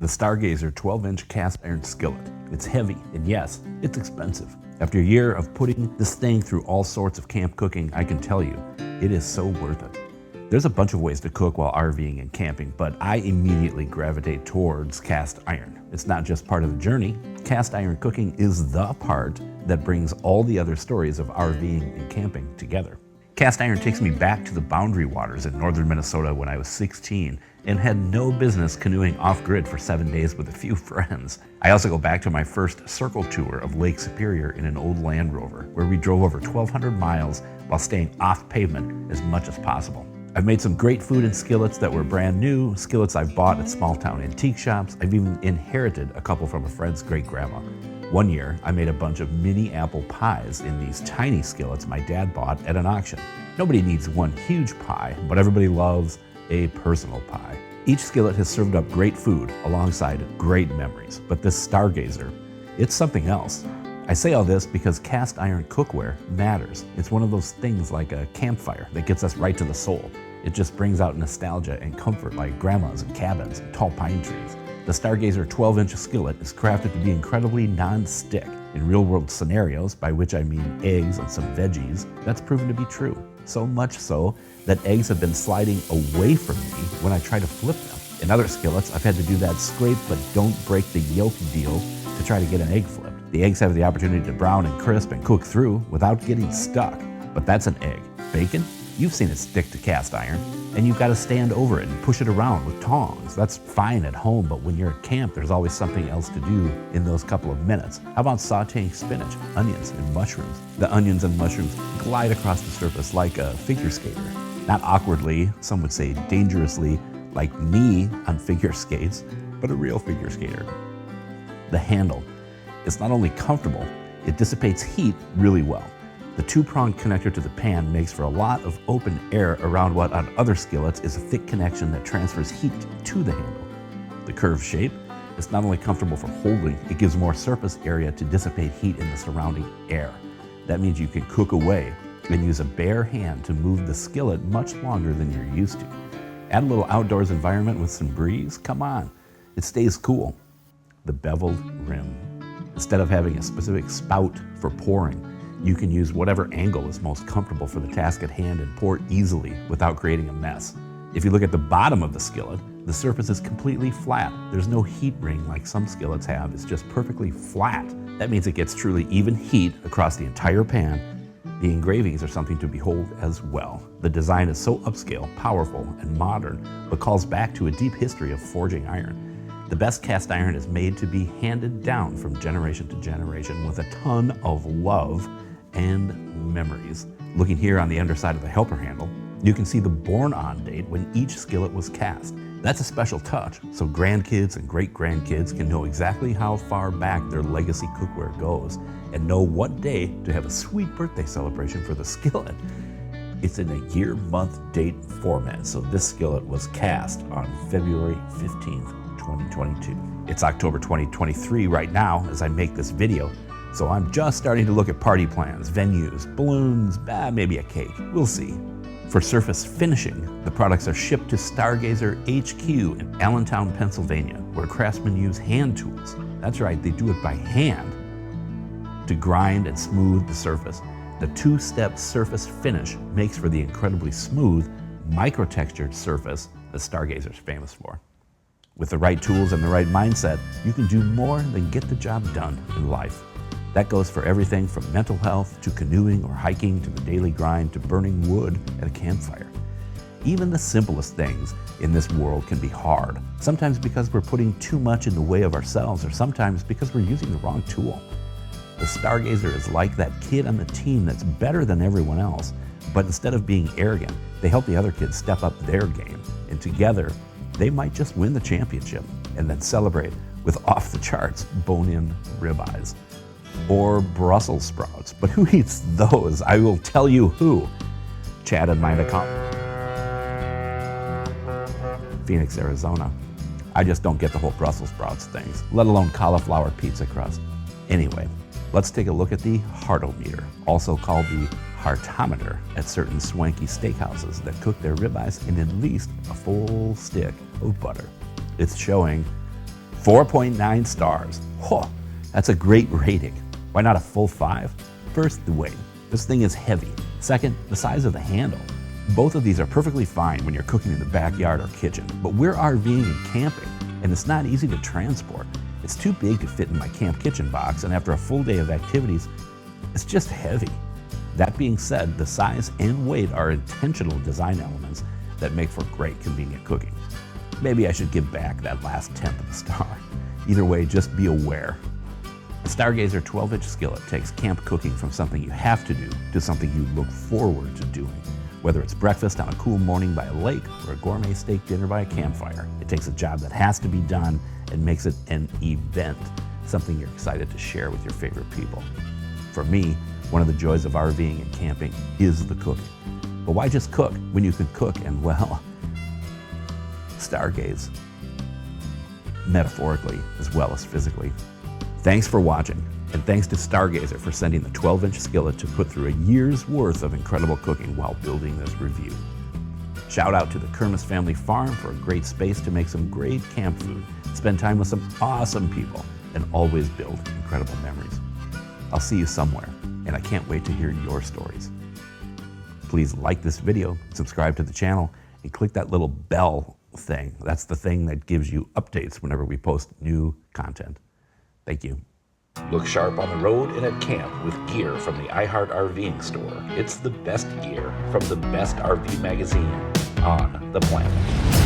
the Stargazer 12-inch cast iron skillet. It's heavy, and yes, it's expensive. After a year of putting this thing through all sorts of camp cooking, I can tell you, it is so worth it. There's a bunch of ways to cook while RVing and camping, but I immediately gravitate towards cast iron. It's not just part of the journey. Cast iron cooking is the part that brings all the other stories of RVing and camping together. Cast iron takes me back to the boundary waters in northern Minnesota when I was 16 and had no business canoeing off-grid for 7 days with a few friends. I also go back to my first circle tour of Lake Superior in an old Land Rover, where we drove over 1,200 miles while staying off pavement as much as possible. I've made some great food in skillets that were brand new, skillets I've bought at small town antique shops. I've even inherited a couple from a friend's great-grandma. One year, I made a bunch of mini apple pies in these tiny skillets my dad bought at an auction. Nobody needs one huge pie, but everybody loves a personal pie. Each skillet has served up great food alongside great memories, but this Stargazer, it's something else. I say all this because cast iron cookware matters. It's one of those things like a campfire that gets us right to the soul. It just brings out nostalgia and comfort like grandmas and cabins and tall pine trees. The Stargazer 12-inch skillet is crafted to be incredibly non-stick. In real-world scenarios, by which I mean eggs and some veggies, that's proven to be true. So much so that eggs have been sliding away from me when I try to flip them. In other skillets, I've had to do that scrape but don't break the yolk deal to try to get an egg flipped. The eggs have the opportunity to brown and crisp and cook through without getting stuck. But that's an egg. Bacon? You've seen it stick to cast iron, and you've got to stand over it and push it around with tongs. That's fine at home, but when you're at camp, there's always something else to do in those couple of minutes. How about sauteing spinach, onions, and mushrooms? The onions and mushrooms glide across the surface like a figure skater. Not awkwardly, some would say dangerously, like me on figure skates, but a real figure skater. The handle. It's not only comfortable, it dissipates heat really well. The two-pronged connector to the pan makes for a lot of open air around what on other skillets is a thick connection that transfers heat to the handle. The curved shape is not only comfortable for holding, it gives more surface area to dissipate heat in the surrounding air. That means you can cook away and use a bare hand to move the skillet much longer than you're used to. Add a little outdoors environment with some breeze, come on, it stays cool. The beveled rim. Instead of having a specific spout for pouring, you can use whatever angle is most comfortable for the task at hand and pour easily without creating a mess. If you look at the bottom of the skillet, the surface is completely flat. There's no heat ring like some skillets have, it's just perfectly flat. That means it gets truly even heat across the entire pan. The engravings are something to behold as well. The design is so upscale, powerful, and modern, but calls back to a deep history of forging iron. The best cast iron is made to be handed down from generation to generation with a ton of love and memories. Looking here on the underside of the helper handle, you can see the born-on date when each skillet was cast. That's a special touch, so grandkids and great-grandkids can know exactly how far back their legacy cookware goes and know what day to have a sweet birthday celebration for the skillet. It's in a year, month, date format, so this skillet was cast on February 15th, 2022. It's October 2023 right now as I make this video, so I'm just starting to look at party plans, venues, balloons, maybe a cake. We'll see. For surface finishing, the products are shipped to Stargazer HQ in Allentown, Pennsylvania, where craftsmen use hand tools. That's right, they do it by hand to grind and smooth the surface. The two-step surface finish makes for the incredibly smooth, micro-textured surface that Stargazer is famous for. With the right tools and the right mindset, you can do more than get the job done in life. That goes for everything from mental health to canoeing or hiking to the daily grind to burning wood at a campfire. Even the simplest things in this world can be hard, sometimes because we're putting too much in the way of ourselves or sometimes because we're using the wrong tool. The Stargazer is like that kid on the team that's better than everyone else, but instead of being arrogant, they help the other kids step up their game, and together, they might just win the championship and then celebrate with off-the-charts bone-in ribeyes or Brussels sprouts. But who eats those? I will tell you who. Chad and Mina come. Phoenix, Arizona. I just don't get the whole Brussels sprouts things, let alone cauliflower pizza crust. Anyway, let's take a look at the heartometer, also called the heartometer, at certain swanky steakhouses that cook their ribeyes in at least a full stick of butter. It's showing 4.9 stars. Whoa, that's a great rating. Why not a full 5? First, the weight. This thing is heavy. Second, the size of the handle. Both of these are perfectly fine when you're cooking in the backyard or kitchen, but we're RVing and camping, and it's not easy to transport. It's too big to fit in my camp kitchen box, and after a full day of activities, it's just heavy. That being said, the size and weight are intentional design elements that make for great convenient cooking. Maybe I should give back that last tenth of a star. Either way, just be aware. The Stargazer 12-inch skillet takes camp cooking from something you have to do to something you look forward to doing. Whether it's breakfast on a cool morning by a lake or a gourmet steak dinner by a campfire, it takes a job that has to be done and makes it an event, something you're excited to share with your favorite people. For me, one of the joys of RVing and camping is the cooking. But why just cook when you can cook and, well, stargaze, metaphorically as well as physically. Thanks for watching, and thanks to Stargazer for sending the 12-inch skillet to put through a year's worth of incredible cooking while building this review. Shout out to the Kermis Family Farm for a great space to make some great camp food, spend time with some awesome people, and always build incredible memories. I'll see you somewhere, and I can't wait to hear your stories. Please like this video, subscribe to the channel, and click that little bell thing. That's the thing that gives you updates whenever we post new content. Thank you. Look sharp on the road and at camp with gear from the iHeart RVing store. It's the best gear from the best RV magazine on the planet.